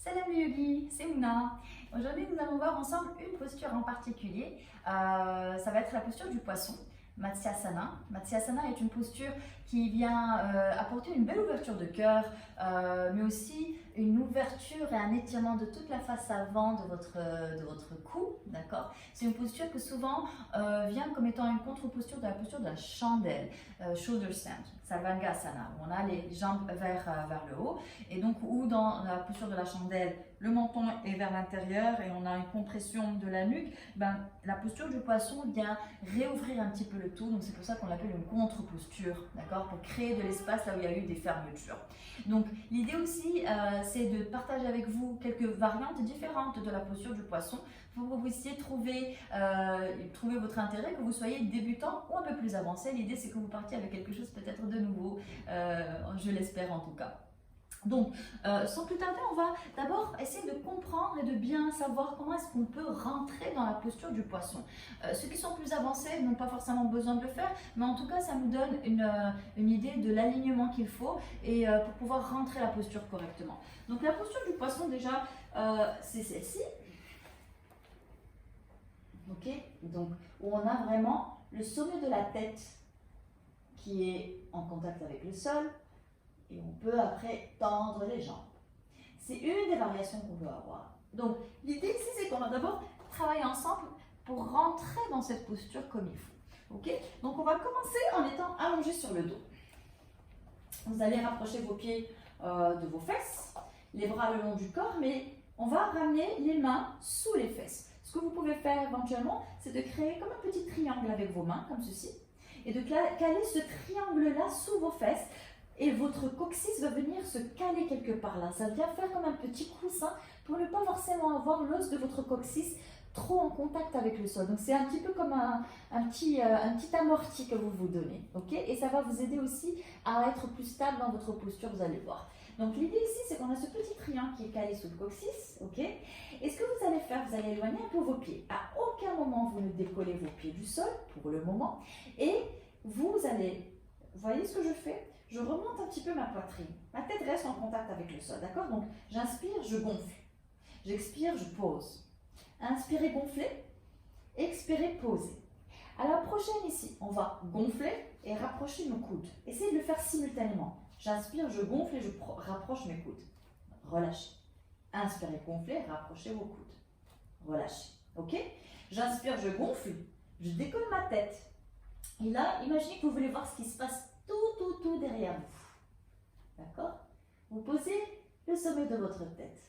Salam le yogi, c'est Mouna. Aujourd'hui, nous allons voir ensemble une posture en particulier. Ça va être la posture du poisson, Matsyasana. Matsyasana est une posture qui vient apporter une belle ouverture de cœur, mais aussi une ouverture et un étirement de toute la face avant de votre cou, d'accord? C'est une posture que souvent vient comme étant une contre-posture de la posture de la chandelle, shoulder stand, Sarvangasana, où on a les jambes vers le haut, et donc où dans la posture de la chandelle, le menton est vers l'intérieur et on a une compression de la nuque, la posture du poisson vient réouvrir un petit peu le tout, donc c'est pour ça qu'on l'appelle une contre-posture, d'accord, pour créer de l'espace là où il y a eu des fermetures. Donc l'idée aussi, c'est de partager avec vous quelques variantes différentes de la posture du poisson pour que vous puissiez trouver votre intérêt, que vous soyez débutant ou un peu plus avancé. L'idée, c'est que vous partiez avec quelque chose peut-être de nouveau, je l'espère en tout cas. Donc, sans plus tarder, on va d'abord essayer de comprendre et de bien savoir comment est-ce qu'on peut rentrer dans la posture du poisson. Ceux qui sont plus avancés n'ont pas forcément besoin de le faire, mais en tout cas, ça nous donne une idée de l'alignement qu'il faut et pour pouvoir rentrer la posture correctement. Donc, la posture du poisson, déjà, c'est celle-ci. Ok, donc où on a vraiment le sommet de la tête qui est en contact avec le sol. Et on peut après tendre les jambes. C'est une des variations qu'on peut avoir. Donc l'idée ici, c'est qu'on va d'abord travailler ensemble pour rentrer dans cette posture comme il faut. Ok? Donc on va commencer en étant allongé sur le dos. Vous allez rapprocher vos pieds de vos fesses, les bras le long du corps, mais on va ramener les mains sous les fesses. Ce que vous pouvez faire éventuellement, c'est de créer comme un petit triangle avec vos mains, comme ceci, et de caler ce triangle-là sous vos fesses. Et votre coccyx va venir se caler quelque part là. Ça vient faire comme un petit coussin pour ne pas forcément avoir l'os de votre coccyx trop en contact avec le sol. Donc c'est un petit peu comme un petit amorti que vous vous donnez. Okay, et ça va vous aider aussi à être plus stable dans votre posture, vous allez voir. Donc l'idée ici, c'est qu'on a ce petit triangle qui est calé sous le coccyx. Okay, et ce que vous allez faire, vous allez éloigner un peu vos pieds. À aucun moment, vous ne décollez vos pieds du sol, pour le moment. Et vous allez, vous voyez ce que je fais? Je remonte un petit peu ma poitrine. Ma tête reste en contact avec le sol, d'accord? Donc, j'inspire, je gonfle. J'expire, je pose. Inspirez, gonflez. Expirez, posez. À la prochaine ici, on va gonfler et rapprocher nos coudes. Essayez de le faire simultanément. J'inspire, je gonfle et je rapproche mes coudes. Relâchez. Inspirez, gonflez, rapprochez vos coudes. Relâchez. Ok? J'inspire, je gonfle. Je décolle ma tête. Et là, imaginez que vous voulez voir ce qui se passe tout derrière vous. D'accord? Vous posez le sommet de votre tête.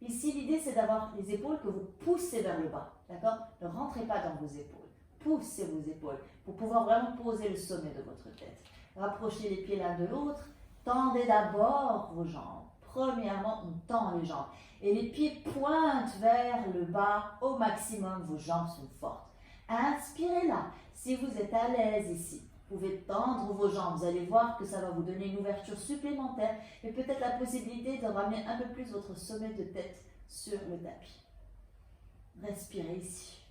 Ici, l'idée, c'est d'avoir les épaules que vous poussez vers le bas. D'accord? Ne rentrez pas dans vos épaules. Poussez vos épaules pour pouvoir vraiment poser le sommet de votre tête. Rapprochez les pieds l'un de l'autre. Tendez d'abord vos jambes. Premièrement, on tend les jambes. Et les pieds pointent vers le bas au maximum. Vos jambes sont fortes. Inspirez là. Si vous êtes à l'aise ici, vous pouvez tendre vos jambes. Vous allez voir que ça va vous donner une ouverture supplémentaire et peut-être la possibilité de ramener un peu plus votre sommet de tête sur le tapis. Respirez ici.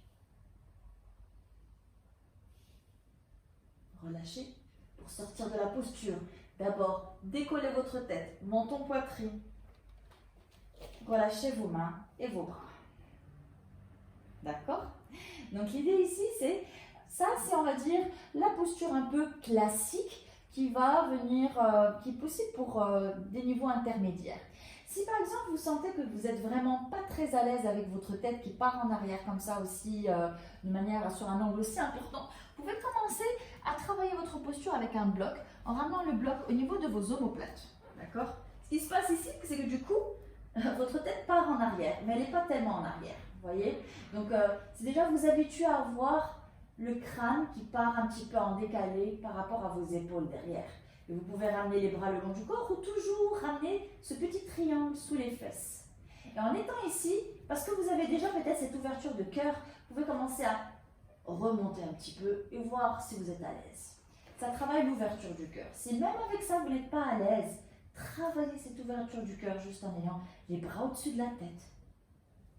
Relâchez pour sortir de la posture. D'abord, décollez votre tête, menton, poitrine. Relâchez vos mains et vos bras. D'accord? Donc l'idée ici, c'est on va dire la posture un peu classique qui va venir, qui est possible pour des niveaux intermédiaires. Si par exemple vous sentez que vous n'êtes vraiment pas très à l'aise avec votre tête qui part en arrière comme ça aussi, de manière sur un angle aussi important, vous pouvez commencer à travailler votre posture avec un bloc en ramenant le bloc au niveau de vos omoplates. D'accord? Ce qui se passe ici, c'est que du coup, votre tête part en arrière, mais elle n'est pas tellement en arrière. Vous voyez? Donc, c'est déjà vous habituer à voir le crâne qui part un petit peu en décalé par rapport à vos épaules derrière. Et vous pouvez ramener les bras le long du corps ou toujours ramener ce petit triangle sous les fesses. Et en étant ici, parce que vous avez déjà peut-être cette ouverture de cœur, vous pouvez commencer à remonter un petit peu et voir si vous êtes à l'aise. Ça travaille l'ouverture du cœur. Si même avec ça, vous n'êtes pas à l'aise, travaillez cette ouverture du cœur juste en ayant les bras au-dessus de la tête.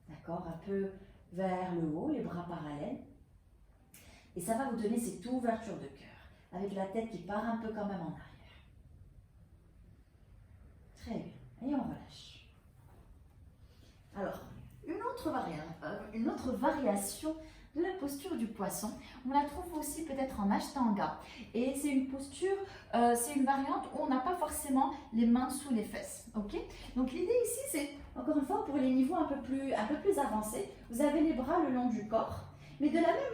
D'accord? Un peu vers le haut, les bras parallèles. Et ça va vous donner cette ouverture de cœur, avec la tête qui part un peu quand même en arrière. Très bien. Et on relâche. Alors, une autre variation de la posture du poisson, on la trouve aussi peut-être en Ashtanga. Et c'est une posture, c'est une variante où on n'a pas forcément les mains sous les fesses. Ok? Donc l'idée ici, c'est, encore une fois, pour les niveaux un peu plus avancés, vous avez les bras le long du corps. Mais de la même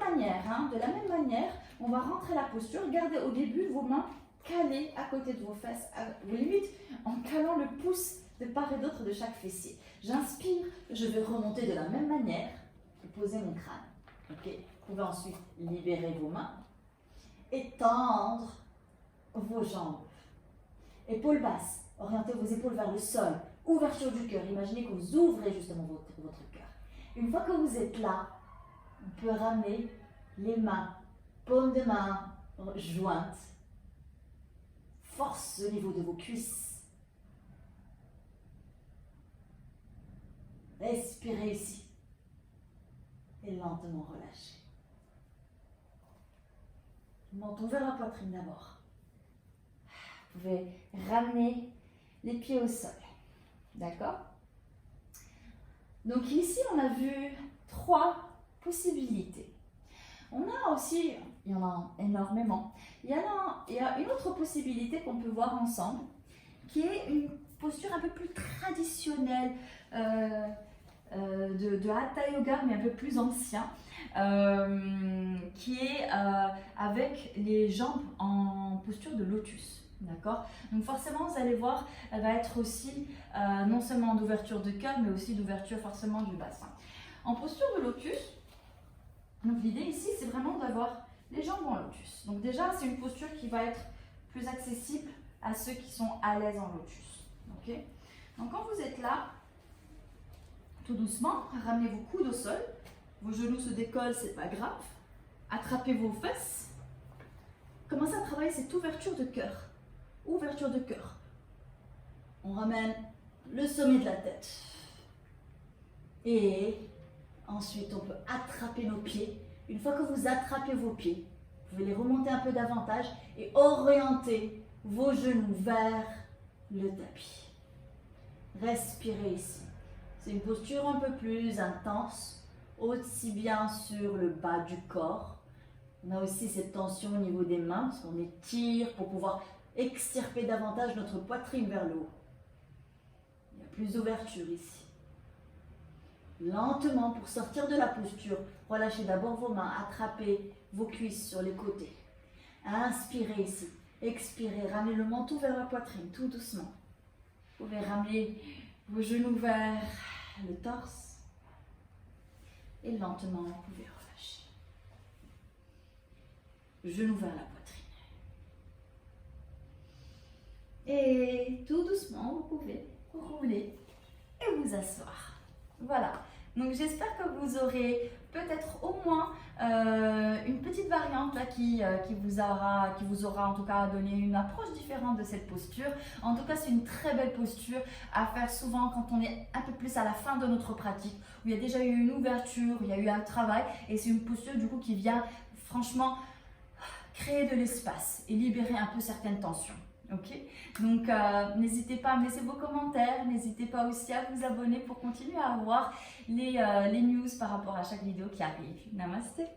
manière, on va rentrer la posture, gardez au début vos mains calées à côté de vos fesses, ou limite en calant le pouce de part et d'autre de chaque fessier. J'inspire, je vais remonter de la même manière et poser mon crâne. Ok, vous pouvez ensuite libérer vos mains et tendre vos jambes. Épaules basses, orientez vos épaules vers le sol. Ouverture du cœur, imaginez que vous ouvrez justement votre cœur. Une fois que vous êtes là, on peut ramener les mains, paumes de main jointes. Force au niveau de vos cuisses. Respirez ici. Et lentement relâchez. Menton vers la poitrine d'abord. Vous pouvez ramener les pieds au sol. D'accord? Donc ici, on a vu 3 possibilités. On a aussi, il y en a énormément, il y a une autre possibilité qu'on peut voir ensemble, qui est une posture un peu plus traditionnelle de Hatha Yoga, mais un peu plus ancien, qui est avec les jambes en posture de lotus. D'accord? Donc forcément, vous allez voir, elle va être aussi non seulement d'ouverture de cœur, mais aussi d'ouverture forcément du bassin. En posture de lotus, donc l'idée ici, c'est vraiment d'avoir les jambes en lotus. Donc déjà, c'est une posture qui va être plus accessible à ceux qui sont à l'aise en lotus. Okay? Donc quand vous êtes là, tout doucement, ramenez vos coudes au sol. Vos genoux se décollent, c'est pas grave. Attrapez vos fesses. Commencez à travailler cette ouverture de cœur. Ouverture de cœur. On ramène le sommet de la tête. Et ensuite, on peut attraper nos pieds. Une fois que vous attrapez vos pieds, vous pouvez les remonter un peu davantage et orienter vos genoux vers le tapis. Respirez ici. C'est une posture un peu plus intense, aussi bien sur le bas du corps. On a aussi cette tension au niveau des mains, parce qu'on étire pour pouvoir extirper davantage notre poitrine vers le haut. Il y a plus d'ouverture ici. Lentement, pour sortir de la posture, relâchez d'abord vos mains, attrapez vos cuisses sur les côtés. Inspirez ici. Expirez, ramenez le menton vers la poitrine, tout doucement. Vous pouvez ramener vos genoux vers le torse. Et lentement, vous pouvez relâcher. Genoux vers la poitrine. Et tout doucement, vous pouvez rouler et vous asseoir. Voilà, donc j'espère que vous aurez peut-être au moins une petite variante là, qui vous aura en tout cas donné une approche différente de cette posture. En tout cas, c'est une très belle posture à faire souvent quand on est un peu plus à la fin de notre pratique, où il y a déjà eu une ouverture, il y a eu un travail, et c'est une posture du coup qui vient franchement créer de l'espace et libérer un peu certaines tensions. Ok, donc n'hésitez pas à me laisser vos commentaires, n'hésitez pas aussi à vous abonner pour continuer à avoir les news par rapport à chaque vidéo qui arrive. Namasté.